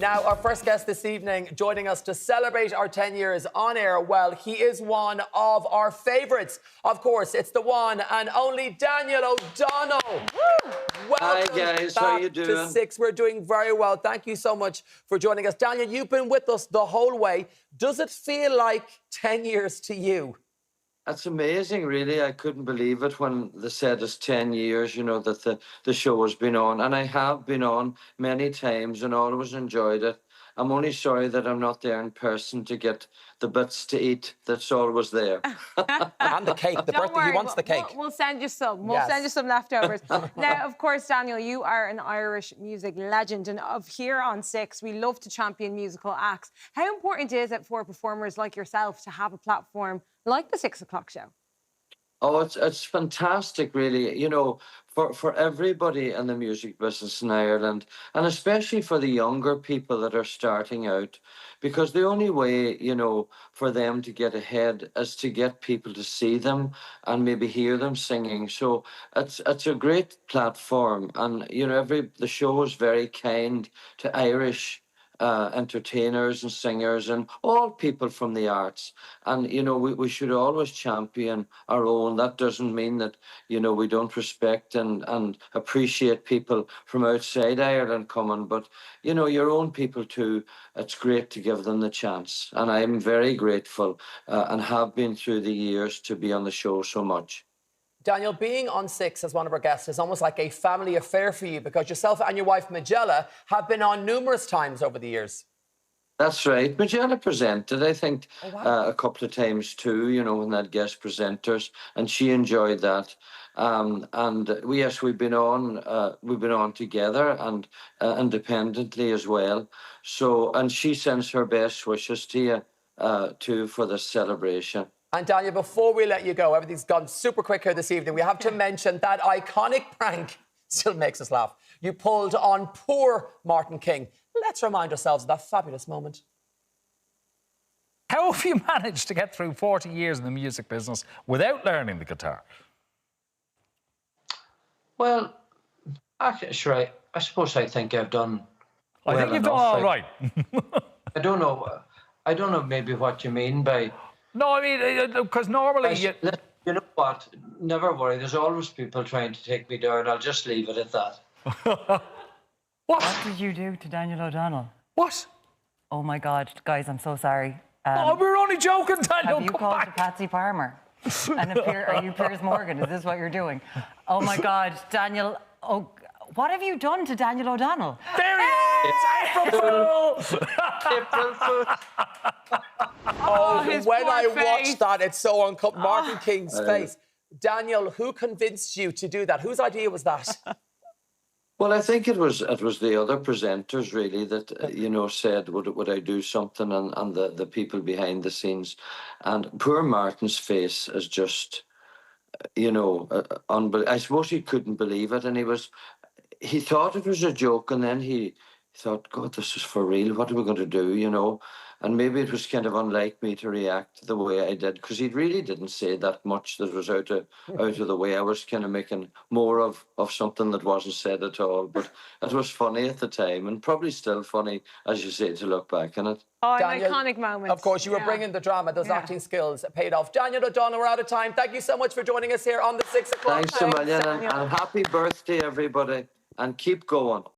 Now, our first guest this evening, joining us to celebrate our 10 years on air, well, he is one of our favourites. Of course, it's the one and only Daniel O'Donnell. Woo! Welcome Hi, guys. back How you doing? to Six. We're doing very well. Thank you so much for joining us. Daniel, you've been with us the whole way. Does it feel like 10 years to you? That's amazing, really. I couldn't believe it when they said it's 10 years, you know, that the show has been on. And I have been on many times and always enjoyed it. I'm only sorry that I'm not there in person to get the bits to eat that's always there. And the cake, the birthday, he wants the cake. We'll send you some. We'll send you some leftovers. Now, of course, Daniel, you are an Irish music legend. And of here on Six, we love to champion musical acts. How important is it for performers like yourself to have a platform like the 6 o'clock show? Oh, it's fantastic, really. You know, for everybody in the music business in Ireland, and especially for the younger people that are starting out, because the only way, you know, for them to get ahead is to get people to see them and maybe hear them singing. So it's a great platform, and you know, the show is very kind to Irish entertainers and singers and all people from the arts. And, you know, we should always champion our own. That doesn't mean that, you know, we don't respect and appreciate people from outside Ireland coming, but, you know, your own people too, it's great to give them the chance. And I'm very grateful and have been through the years to be on the show so much. Daniel, being on Six as one of our guests is almost like a family affair for you because yourself and your wife, Magella, have been on numerous times over the years. That's right. Magella presented, I think, a couple of times too, you know, when they had guest presenters, and she enjoyed that. Yes, we've been on together and independently as well. So, and she sends her best wishes to you too for this celebration. And Daniel, before we let you go, everything's gone super quick here this evening. We have to mention that iconic prank still makes us laugh. You pulled on poor Martin King. Let's remind ourselves of that fabulous moment. How have you managed to get through 40 years in the music business without learning the guitar? Well, actually, sure, I suppose I think I've done I think you've done all right. I don't know maybe what you mean by... No, I mean, because normally... You know what? Never worry. There's always people trying to take me down. I'll just leave it at that. What did you do to Daniel O'Donnell? What? Oh, my God. Guys, I'm so sorry. Oh, we were only joking, Daniel. Have you called to Patsy Palmer? And are you Piers Morgan? Is this what you're doing? Oh, my God. Daniel... Oh, what have you done to Daniel O'Donnell? There he is! April Fool! April Fool! Oh, when I face. watched that, it's so uncomfortable. Martin King's face. Daniel, who convinced you to do that? Whose idea was that? Well, I think it was the other presenters really that you know said would I do something, and the people behind the scenes, and poor Martin's face is just, you know, unbelievable. I suppose he couldn't believe it, and he thought it was a joke, and then he thought, God, this is for real. What are we going to do, you know? And maybe it was kind of unlike me to react the way I did, because he really didn't say that much that was out of the way. I was kind of making more of something that wasn't said at all. But it was funny at the time, and probably still funny, as you say, to look back on it. Oh, Daniel, an iconic moment. Of course, you were bringing the drama. Those acting skills paid off. Daniel O'Donnell, we're out of time. Thank you so much for joining us here on the 6 o'clock. Thanks a million, and happy birthday, everybody, and keep going.